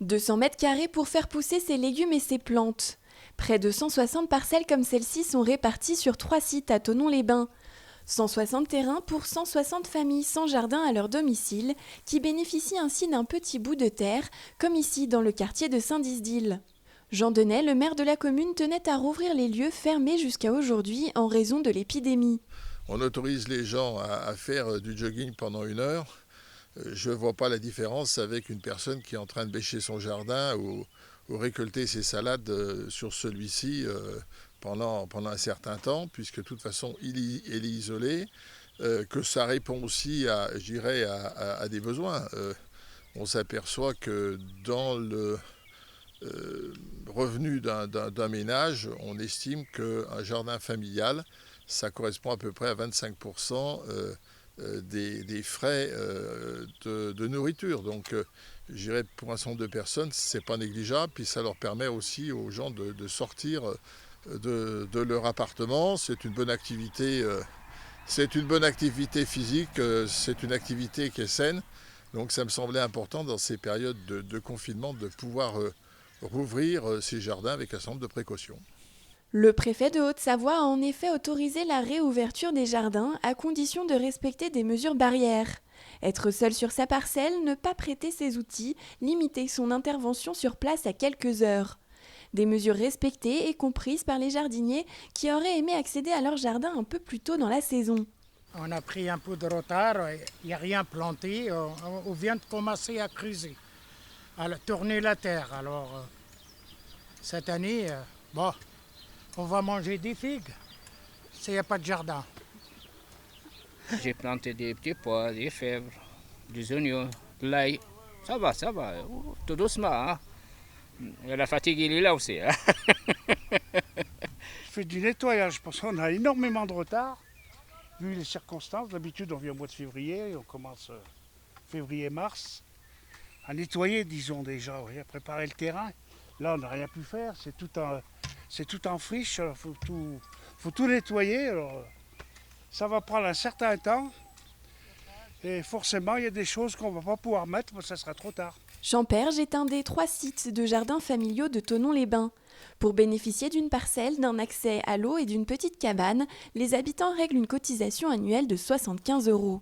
200 mètres carrés pour faire pousser ses légumes et ses plantes. Près de 160 parcelles comme celle-ci sont réparties sur 3 sites à Thonon-les-Bains. 160 terrains pour 160 familles sans jardin à leur domicile, qui bénéficient ainsi d'un petit bout de terre, comme ici dans le quartier de Saint-Disdile. Jean Denay, le maire de la commune, tenait à rouvrir les lieux fermés jusqu'à aujourd'hui en raison de l'épidémie. On autorise les gens à faire du jogging pendant 1 heure. Je ne vois pas la différence avec une personne qui est en train de bêcher son jardin ou récolter ses salades sur celui-ci pendant un certain temps, puisque de toute façon il est isolé, que ça répond aussi à des besoins. On s'aperçoit que dans le revenu d'un ménage, on estime qu'un jardin familial, ça correspond à peu près à 25% des frais de nourriture. Donc, je dirais pour un certain nombre de personnes, c'est pas négligeable. Puis ça leur permet aussi aux gens de sortir de leur appartement. C'est une bonne activité. C'est une bonne activité physique. C'est une activité qui est saine. Donc, ça me semblait important dans ces périodes de confinement de pouvoir rouvrir ces jardins avec un certain nombre de précautions. Le préfet de Haute-Savoie a en effet autorisé la réouverture des jardins à condition de respecter des mesures barrières. Être seul sur sa parcelle, ne pas prêter ses outils, limiter son intervention sur place à quelques heures. Des mesures respectées et comprises par les jardiniers qui auraient aimé accéder à leur jardin un peu plus tôt dans la saison. On a pris un peu de retard, il n'y a rien planté, on vient de commencer à creuser, à tourner la terre. Alors, cette année, on va manger des figues, s'il n'y a pas de jardin. J'ai planté des petits pois, des fèves, des oignons, de l'ail. Ça va, tout doucement. Hein? La fatigue, il est là aussi. Hein? Je fais du nettoyage parce qu'on a énormément de retard, vu les circonstances. D'habitude, on vient au mois de février, on commence février-mars, à nettoyer, disons déjà, à préparer le terrain. Là, on n'a rien pu faire, c'est tout en friche, il faut tout nettoyer. Alors, ça va prendre un certain temps et forcément, il y a des choses qu'on ne va pas pouvoir mettre, mais ça sera trop tard. Champerge est un des 3 sites de jardins familiaux de Thonon-les-Bains. Pour bénéficier d'une parcelle, d'un accès à l'eau et d'une petite cabane, les habitants règlent une cotisation annuelle de 75 €.